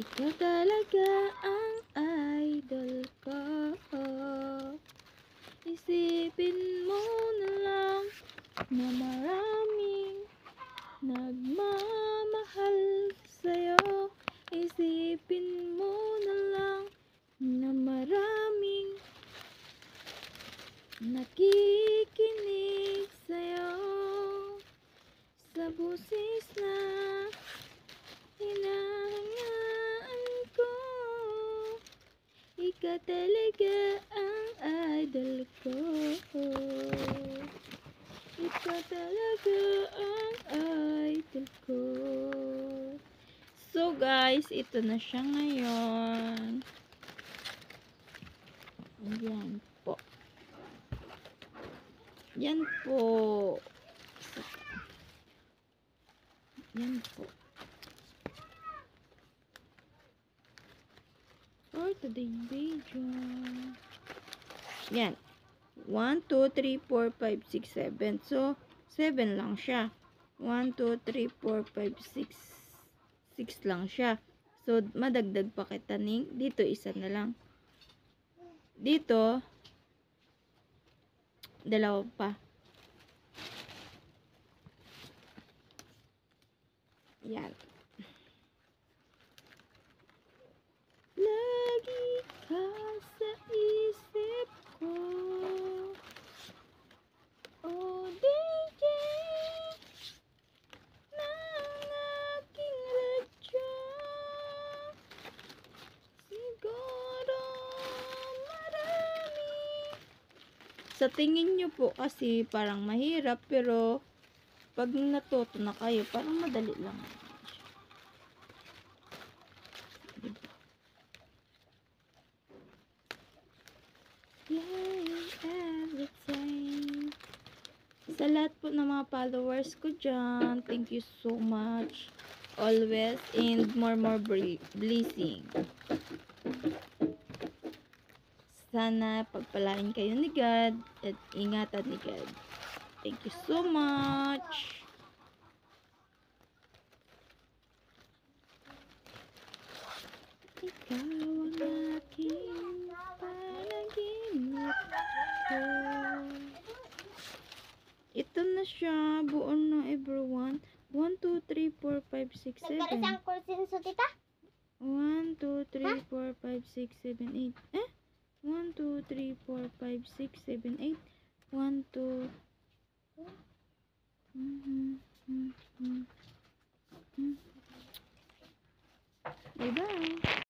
Ikaw talaga ang idol ko. Isipin mo na lang na maraming nagmamahal sa'yo. Isipin mo na lang na maraming nakikinig sa'yo. Sa busis na hinahangaan ko, ikaw talaga ang idol ko. Ikaw talaga ang idol ko. So guys, ito na siya ngayon. Ayan po. Yan po. Yan po. For today's video. Yan. 1, 2, 3, 4, 5, 6, 7. So, 7 lang siya. 1, 2, 3, 4, 5, 6. 6 lang siya. So, madagdag pa kita ning. Dito, isa na lang. Dito, dalawa pa. Yan. Lagi ka sa isip ko. Oh, DJ, ng aking radyo. Siguro marami. Sa tingin nyo po kasi parang mahirap, pero pag natuto na kayo, parang madali lang. Diba? Yay, everything. Sa lahat po ng mga followers ko dyan, thank you so much. Always, and more blessing. Sana pagpalain kayo ni God at ingatan ni God. Thank you so much. Ikaw ang aking panaginip ko. Ito na siya. Buo na everyone. 1, 2, 3, 4, 5, 6, 7. Nagkarisang kursinso, tita? 1, 2, 3, 4, 5, 6, 7, 8. 1, 2, 3, 4, 5, 6, 7, 8. 1, 2. Bye-bye.